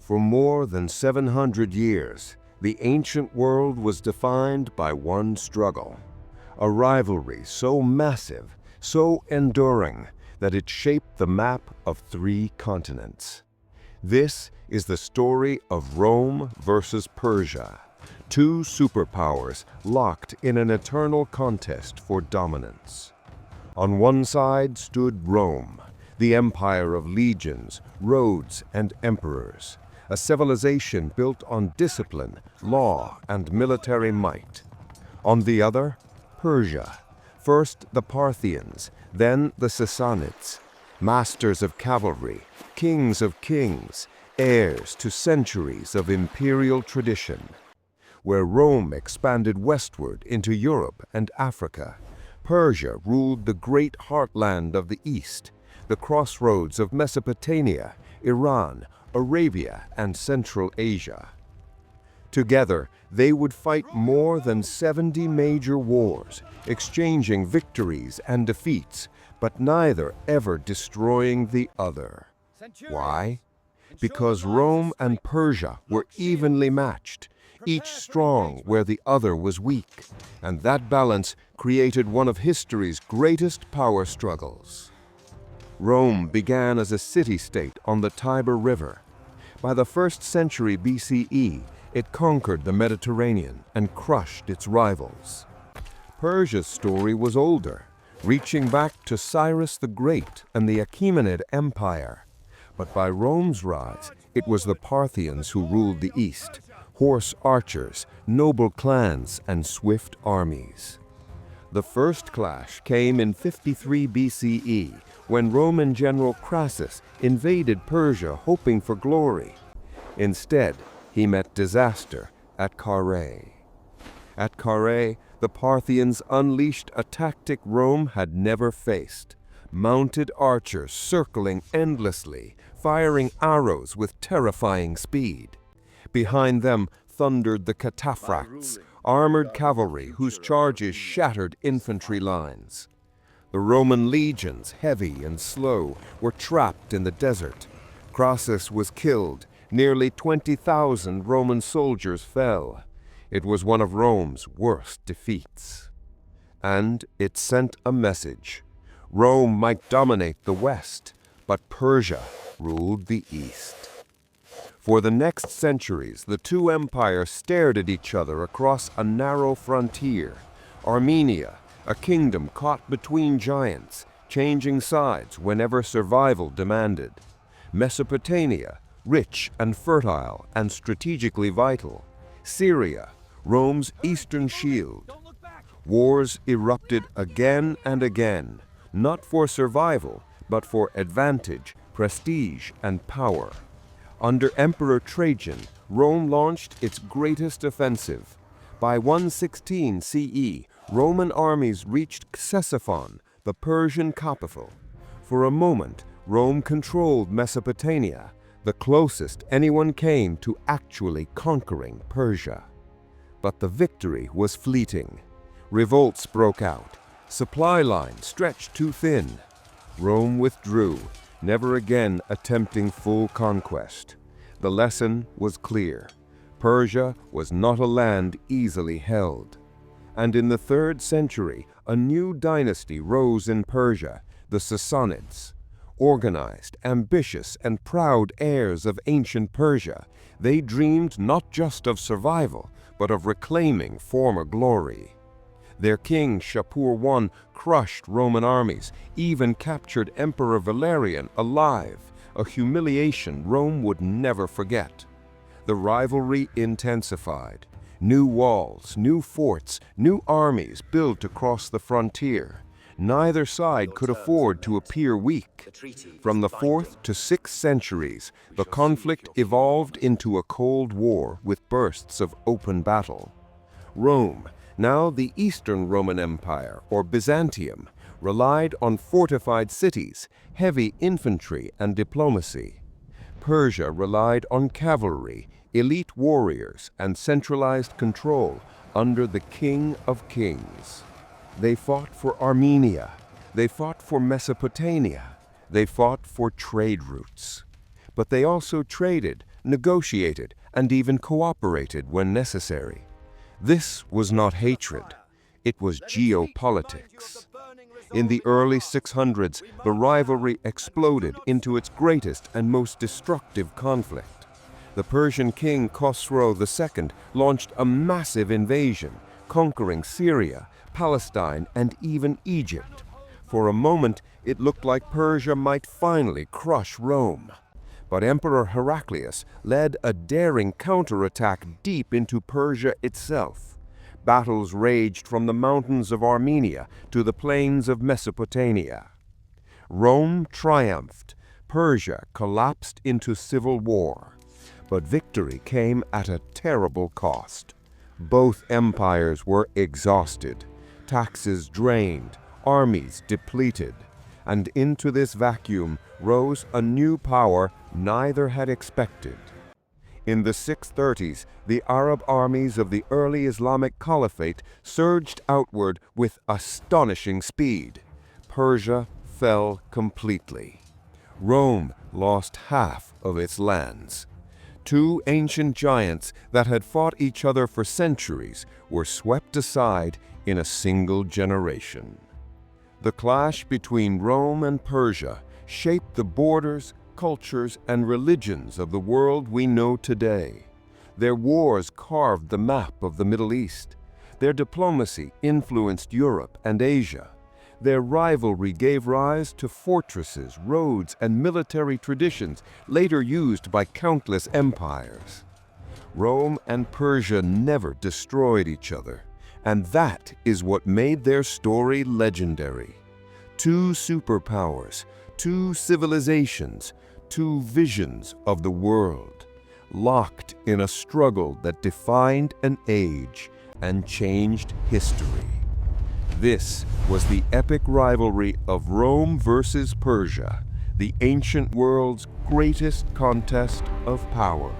For more than 700 years, the ancient world was defined by one struggle, a rivalry so massive, so enduring, that it shaped the map of 3 continents. This is the story of Rome versus Persia, 2 superpowers locked in an eternal contest for dominance. On one side stood Rome, the empire of legions, roads, and emperors, a civilization built on discipline, law, and military might. On the other, Persia, first the Parthians, then the Sassanids, masters of cavalry, kings of kings, heirs to centuries of imperial tradition. Where Rome expanded westward into Europe and Africa, Persia ruled the great heartland of the East, the crossroads of Mesopotamia, Iran, Arabia, and Central Asia. Together, they would fight more than 70 major wars, exchanging victories and defeats, but neither ever destroying the other. Why? Because Rome and Persia were evenly matched, each strong where the other was weak, and that balance created one of history's greatest power struggles. Rome began as a city-state on the Tiber River. By the 1st century BCE, it conquered the Mediterranean and crushed its rivals. Persia's story was older, reaching back to Cyrus the Great and the Achaemenid Empire. But by Rome's rise, it was the Parthians who ruled the East, horse archers, noble clans, and swift armies. The first clash came in 53 BCE, when Roman general Crassus invaded Persia hoping for glory. Instead, he met disaster at Carrhae. At Carrhae, the Parthians unleashed a tactic Rome had never faced. Mounted archers circling endlessly, firing arrows with terrifying speed. Behind them thundered the cataphracts, armored cavalry whose charges shattered infantry lines. The Roman legions, heavy and slow, were trapped in the desert. Crassus was killed. Nearly 20,000 Roman soldiers fell. It was one of Rome's worst defeats. And it sent a message. Rome might dominate the West, but Persia ruled the East. For the next centuries, the 2 empires stared at each other across a narrow frontier. Armenia, a kingdom caught between giants, changing sides whenever survival demanded. Mesopotamia, rich and fertile and strategically vital. Syria, Rome's eastern shield. Wars erupted again and again, not for survival, but for advantage, prestige, and power. Under Emperor Trajan, Rome launched its greatest offensive. By 116 CE, Roman armies reached Ctesiphon, the Persian capital. For a moment, Rome controlled Mesopotamia, the closest anyone came to actually conquering Persia. But the victory was fleeting. Revolts broke out. Supply lines stretched too thin. Rome withdrew, never again attempting full conquest. The lesson was clear. Persia was not a land easily held. And in the 3rd century, a new dynasty rose in Persia, the Sassanids. Organized, ambitious, and proud heirs of ancient Persia, they dreamed not just of survival, but of reclaiming former glory. Their king, Shapur I, crushed Roman armies, even captured Emperor Valerian alive, a humiliation Rome would never forget. The rivalry intensified. New walls, new forts, new armies built across the frontier. Neither side could afford to appear weak. From the 4th to 6th centuries, the conflict evolved into a Cold War with bursts of open battle. Rome, now the Eastern Roman Empire, or Byzantium, relied on fortified cities, heavy infantry, and diplomacy. Persia relied on cavalry, elite warriors, and centralized control under the King of Kings. They fought for Armenia. They fought for Mesopotamia. They fought for trade routes. But they also traded, negotiated, and even cooperated when necessary. This was not hatred, it was geopolitics. In the early 600s, the rivalry exploded into its greatest and most destructive conflict. The Persian king Khosrow II launched a massive invasion, conquering Syria, Palestine, and even Egypt. For a moment, it looked like Persia might finally crush Rome. But Emperor Heraclius led a daring counterattack deep into Persia itself. Battles raged from the mountains of Armenia to the plains of Mesopotamia. Rome triumphed. Persia collapsed into civil war. But victory came at a terrible cost. Both empires were exhausted, taxes drained, armies depleted, and into this vacuum rose a new power neither had expected. In the 630s, the Arab armies of the early Islamic Caliphate surged outward with astonishing speed. Persia fell completely. Rome lost half of its lands. Two ancient giants that had fought each other for centuries were swept aside in a single generation. The clash between Rome and Persia shaped the borders, cultures, and religions of the world we know today. Their wars carved the map of the Middle East. Their diplomacy influenced Europe and Asia. Their rivalry gave rise to fortresses, roads, and military traditions later used by countless empires. Rome and Persia never destroyed each other, and that is what made their story legendary. Two superpowers, two civilizations, two visions of the world, locked in a struggle that defined an age and changed history. This was the epic rivalry of Rome versus Persia, the ancient world's greatest contest of power.